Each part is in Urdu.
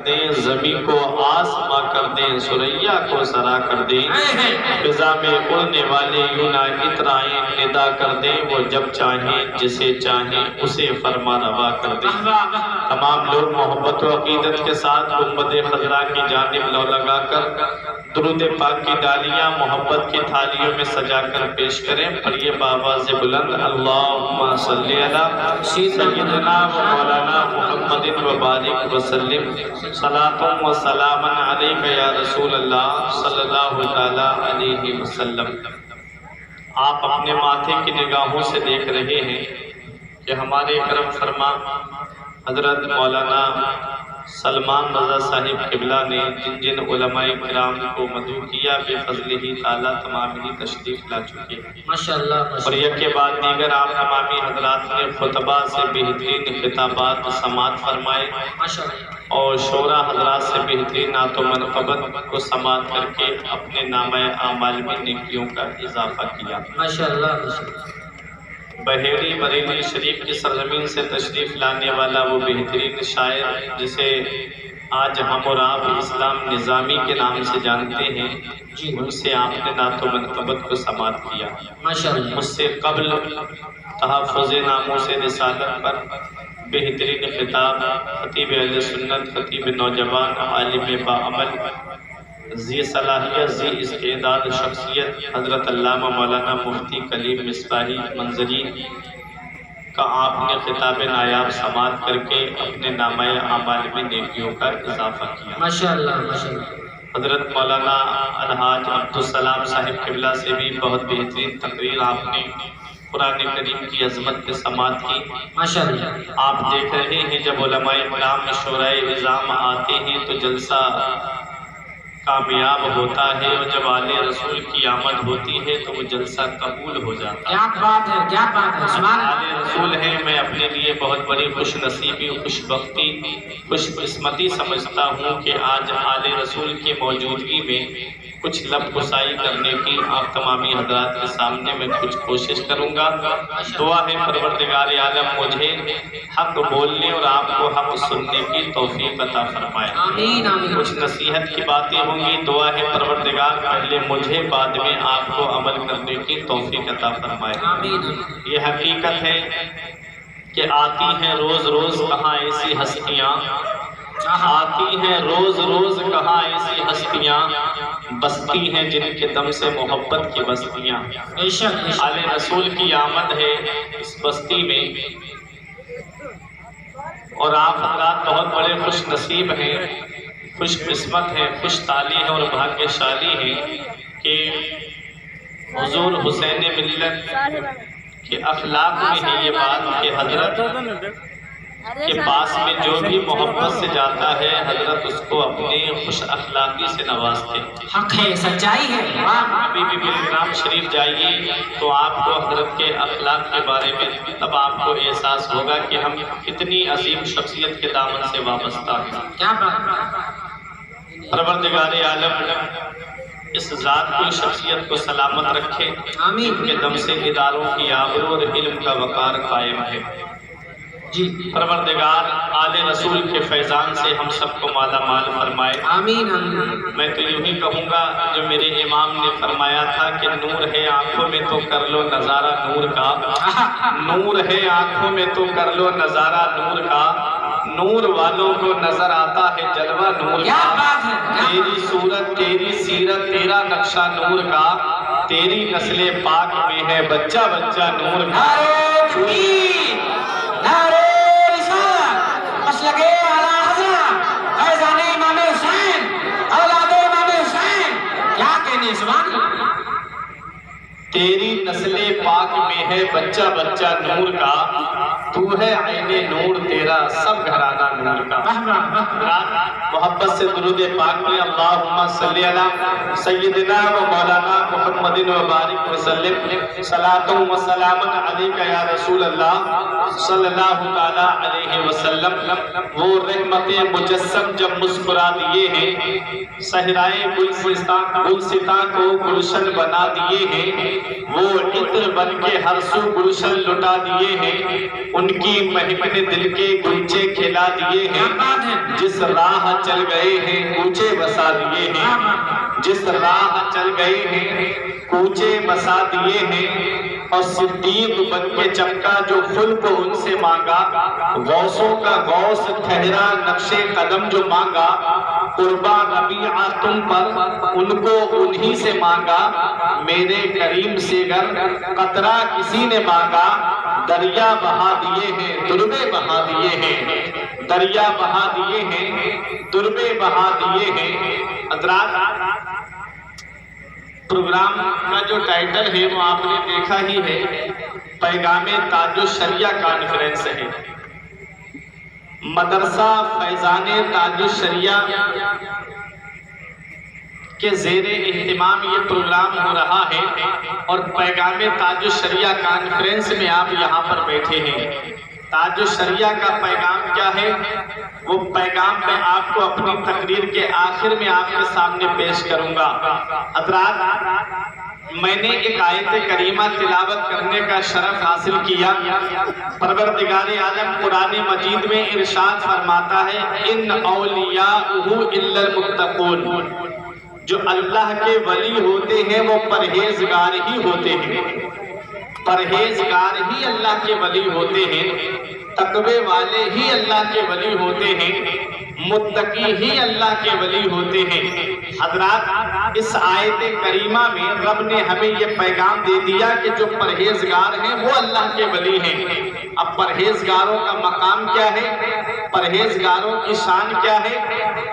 دیں، زمین کو آسماں کر دیں، سریا کو سرا کر دیں، فضا میں اڑنے والے یوں نہ اترائیں، ندا کر دیں وہ جب چاہیں، جسے چاہیں اسے فرما روا کر دیں۔ تمام لوگ محبت و عقیدت کے ساتھ گنبد خضرا کی جانب لو لگا کر درود پاک کی ڈالیاں محبت کی تھالیوں میں سجا کر پیش کریں۔ پڑھیے بآواز بلند، اللہم صلی علی سیدنا و مولانا محمد و بارک وسلم، صلاۃ و سلام علیک یا رسول اللہ صلی اللہ تعالی علیہ وسلم۔ آپ اپنے ماتھے کی نگاہوں سے دیکھ رہے ہیں کہ ہمارے کرم فرما حضرت مولانا سلمان رضا صاحب قبلہ نے جن جن علماء کرام کو مدعو کیا بے فضل ہی تعالیٰ تمام ہی تشریف لا چکے ہیں ماشاءاللہ۔ اور یک کے بعد دیگر آپ تمامی حضرات نے خطبہ سے بہترین خطابات سماعت فرمائے اور شعراء حضرات سے بہترین نعت و منقبت کو سماعت کر کے اپنے نامہ اعمال میں نیکیوں کا اضافہ کیا ماشاءاللہ۔ بحیری بریلی شریف کی سرزمین سے تشریف لانے والا وہ بہترین شاعر جسے آج ہم اور آپ اسلام نظامی کے نام سے جانتے ہیں، ان سے آپ نے نعت و منقبت کو سماعت کیا۔ مجھ سے قبل تحفظ ناموس رسالت پر بہترین خطاب خطیب اہل سنت، خطیب نوجوان، عالم باعمل، ذی صلاحیت، ذی استعداد شخصیت حضرت علامہ مولانا مفتی کلیم مصباحی منظری کا آپ نے خطاب نایاب سماعت کر کے اپنے نامہ اعمال میں نیکیوں کا اضافہ کیا ماشاءاللہ۔ حضرت مولانا الحاج عبدالسلام صاحب قبلہ سے بھی بہت بہترین تقریر آپ نے قرآن کریم کی عظمت پہ سماعت کی ماشاءاللہ۔ آپ دیکھ رہے ہیں جب علماء کرام شورائے نظام آتے ہیں تو جلسہ کامیاب ہوتا ہے، اور جب آل رسول کی آمد ہوتی ہے تو وہ جلسہ قبول ہو جاتا ہے۔ کیا بات ہے، کیا بات ہے، سبحان اللہ۔ آل رسول ہے، میں اپنے لیے بہت بڑی خوش نصیبی، خوش بختی، خوش قسمتی سمجھتا ہوں کہ آج آل رسول کی موجودگی میں کچھ لب گسائی کرنے کی آپ تمامی حضرات کے سامنے میں کچھ کوشش کروں گا۔ دعا ہے پروردگار عالم مجھے حق بولنے اور آپ کو حق سننے کی توفیق عطا فرمائے۔ آمین آمین۔ کچھ نصیحت کی باتیں ہوں گی، دعا ہے پروردگار پہلے مجھے بعد میں آپ کو عمل کرنے کی توفیق عطا فرمائے۔ آمین۔ یہ حقیقت ہے کہ آتی ہیں روز روز کہاں ایسی ہستیاں، آتی ہیں روز روز کہاں ایسی ہستیاں، بستی ہیں جن کے دم سے محبت کی بستیاں۔ آل رسول کی آمد ہے اس بستی میں، اور آپ حضرات بہت بڑے خوش نصیب ہیں، خوش قسمت ہیں، خوش تالی ہیں اور بھاگیشالی ہیں کہ حضور حسین ملت کے اخلاق میں ہے یہ بات کہ حضرت کے پاس میں جو بھی محبت سے جاتا ہے حضرت اس کو اپنی خوش اخلاقی سے نوازتے ہیں۔ حق ہے، سچائی ہے۔ ابھی بھی بالکرام شریف جائیے تو آپ کو حضرت کے اخلاق کے بارے میں تب آپ کو احساس ہوگا کہ ہم کتنی عظیم شخصیت کے دامن سے وابستہ ہیں۔ کیا بات۔ پروردگار عالم اس ذات کی شخصیت کو سلامت رکھے، جن کے دم سے اداروں کی آبرو اور علم کا وقار قائم ہے۔ جی پروردگار آل رسول کے فیضان سے ہم سب کو مالا مال فرمائے۔ آمین آمین۔ میں تو یوں ہی کہوں گا جو میرے امام نے فرمایا تھا کہ نور ہے آنکھوں میں تو کر لو نظارہ نور کا، نور ہے آنکھوں میں تو کر لو نظارہ نور کا، نور والوں کو نظر آتا ہے جلوہ نور کا، تیری صورت تیری سیرت تیرا نقشہ نور کا، تیری نسل پاک میں ہے بچہ بچہ نور کا۔ نعرہ رسالت، مسلک اعلیٰ حضرت فیضان امام حسین، اولاد امام حسین، کیا کہنے سبحان اللہ۔ تیری نسل پاک میں ہے بچہ بچہ نور کا، تو ہے عین نور تیرا سب گھرانہ نور کا۔ محبت سے درود پاک میں اللہم صلی علی سیدنا و مولانا محمد و بارک وسلم، صلاۃ و سلام علیک یا رسول اللہ صلی اللہ تعالی علیہ وسلم۔ وہ رحمت مجسم جب مسکرا دیے ہیں، صحرائے گلستان کو گلشن بنا دیے ہیں، وہ عطر گل بن کے ہر سو گلشن لٹا دیے ہیں، ان کی مہک نے دل کے گلچے کھلا دیے ہیں، جس راہ چل گئے ہیں کوچے بسا دیے ہیں، جس راہ چل گئے ہیں کوچے بسا دیے ہیں۔ اور صدیق بن کے چمکا جو خلق ان سے مانگا، غوثوں کا غوث ٹھہرا نقش قدم جو مانگا، قربا ربیعہ تم پر ان کو انہی سے مانگا، میرے کریم سے گر قطرہ کسی نے مانگا، دریا بہا دیے ہیں دربے بہا دیے ہیں، دریا بہا دیے ہیں دربے بہا دیے ہیں۔ حضرات پروگرام کا جو ٹائٹل ہے وہ آپ نے دیکھا ہی ہے، پیغام تاج الشریعہ کانفرنس ہے۔ مدرسہ فیضان تاج الشریعہ کے زیر اہتمام یہ پروگرام ہو رہا ہے، اور پیغام تاج الشریعہ کانفرنس میں آپ یہاں پر بیٹھے ہیں۔ تاج الشریعہ کا پیغام کیا ہے؟ وہ پیغام میں آپ کو اپنی تقریر کے آخر میں آپ کے سامنے پیش کروں گا۔ حضرات میں نے ایک آیت کریمہ تلاوت کرنے کا شرف حاصل کیا۔ پروردگار عالم قرآن مجید میں ارشاد فرماتا ہے ان اولیاءہ الا المتقون، جو اللہ کے ولی ہوتے ہیں وہ پرہیزگار ہی ہوتے ہیں، پرہیزگار ہی اللہ کے ولی ہوتے ہیں، تقوی والے ہی اللہ کے ولی ہوتے ہیں، متقی ہی اللہ کے ولی ہوتے ہیں۔ حضرات اس آیت کریمہ میں رب نے ہمیں یہ پیغام دے دیا کہ جو پرہیزگار ہیں وہ اللہ کے ولی ہیں۔ اب پرہیزگاروں کا مقام کیا ہے، پرہیزگاروں کی شان کیا ہے؟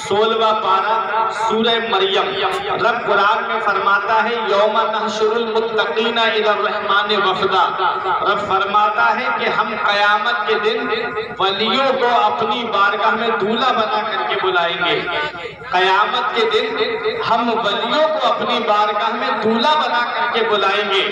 16واں پارہ سورہ مریم، رب قرآن میں فرماتا ہے یوم نحشر المتقین الی الرحمن وفدا، رب فرماتا ہے کہ ہم قیامت کے دن ولیوں کو اپنی بارگاہ میں دولہا بنا کر کے بلائیں گے۔ قیامت کے دن ہم ولیوں کو اپنی بارگاہ میں دولہا بنا کر کے بلائیں گے۔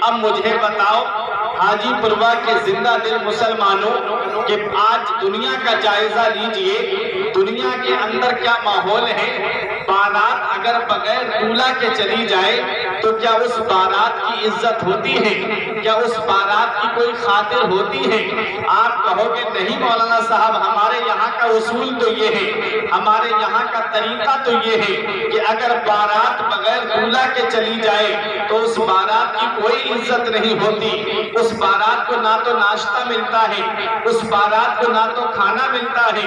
اب مجھے بتاؤ حاجی پورہ کے زندہ دل مسلمانوں کہ آج دنیا کا جائزہ لیجئے، دنیا کے اندر کیا ماحول ہے؟ بارات اگر بغیر دولہا کے چلی جائے تو کیا اس بارات کی عزت ہوتی ہے؟ کیا اس بارات کی کوئی خاطر ہوتی ہے؟ آپ کہو گے نہیں مولانا صاحب، ہمارے یہاں کا اصول تو یہ ہے، ہمارے یہاں کا طریقہ تو یہ ہے کہ اگر بارات بغیر دولہا کے چلی جائے تو اس بارات کی کوئی عزت نہیں ہوتی، اس بارات کو نہ تو ناشتہ ملتا ہے، اس بارات کو نہ تو کھانا ملتا ہے۔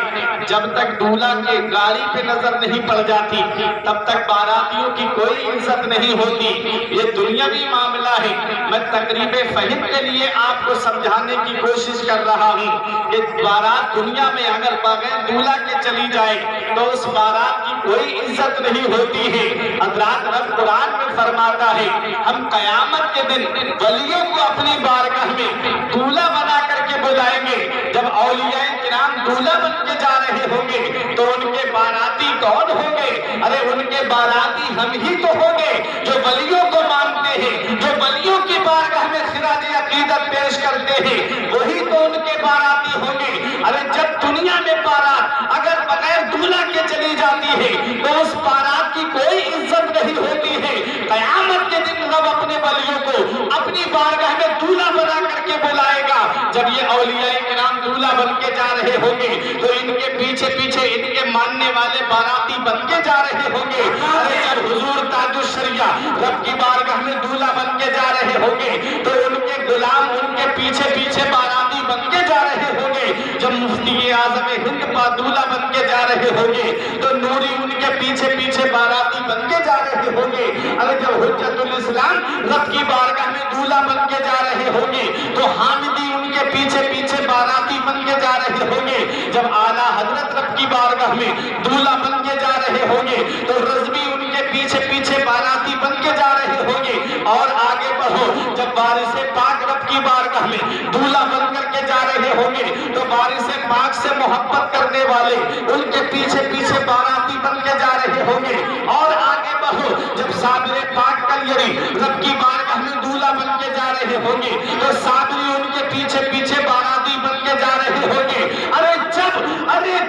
جب تک دولہا کے گاڑی پہ نظر نہیں پڑ جاتی تب تک باراتیوں کی کوئی عزت نہیں ہوتی۔ یہ دنیاوی معاملہ ہے۔ میں تقریب فہم کے لیے آپ کو سمجھانے کی کوشش کر رہا ہوں کہ بارات دنیا میں اگر بغیر دولہا کے چلی جائے تو اس بارات کی کوئی عزت نہیں ہوتی ہے۔ حضرات رب قرآن میں فرماتا ہے ہم قیامت کے دن ولیوں کو اپنی بارگاہ میں دولہا بنا کر کے بلائیں گے۔ جب اولیاء کرام دولہا بن کے جا رہے ہوں گے تو ان کے باراتی کون ہوں گے؟ ارے ان کے باراتی ہم ہی تو ہوں گے جو ولیوں کو مانتے ہیں، جو ولیوں کی بارگاہ میں خراج عقیدت پیش کرتے ہیں، وہی تو ان کے باراتی ہوں گے۔ ارے جب دنیا میں بارات اگر بغیر دولہا کے چلی جاتی ہے تو اس بارات کی کوئی عزت نہیں ہوتی ہے۔ قیامت کے دن رب اپنے ولیوں کو اپنی بارگاہ میں دولہا بنا کر کے بلائے گا۔ جب یہ اولیاء کرام دولہا بن کے جا رہے ہوں گے تو ان کے پیچھے پیچھے ان کے ماننے والے باراتی بن کے جا رہے ہوں گے۔ ارے جب حضور تاج الشریعہ رب کی بارگاہ میں دولہا بن کے جا رہے ہوں گے تو ان کے غلام ان کے پیچھے پیچھے باراتی بن کے جا رہے ہوں گے۔ جب مفتی اعظم ہند پاک دولہا بن کے جا رہے ہوں گے تو نوری ان کے پیچھے پیچھے باراتی بن کے جا رہے ہوں گے۔ ارے جب حجت الاسلام رب کی بارگاہ میں دولہا بن کے جا رہے ہوں گے تو حامدی ان کے پیچھے پیچھے باراتی بن کے جا رہے ہوں گے۔ جب اعلیٰ حضرت رب کی بارگاہ میں دولہا بن کے جا رہے ہوں گے تو رضوی ان کے پیچھے پیچھے باراتی بن کے جا رہے ہوں گے۔ اور آگے بڑھو، جب وارث پاک رب کی بارگاہ میں دولہا بن کر کے جا رہے ہوں گے تو وارث پاک سے محبت کرنے والے ان کے پیچھے پیچھے باراتی بن کے جا رہے ہوں گے۔ اور آگے بڑھو، جب صابر پاک کلیری رب کی بارگاہ میں دولہا بن کے جا رہے ہوں گے تو صابری ان کے پیچھے پیچھے باراتی بن کے جا رہے ہوں گے۔ ارے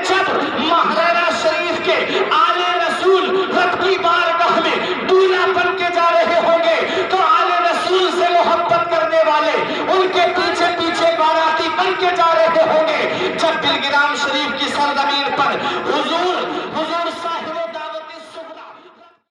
جب مہرانہ شریف کے آلِ رسول رب کی بارگاہ میں دولہا بن کے جا رہے ہوں گے تو آلِ رسول سے محبت کرنے پر حضور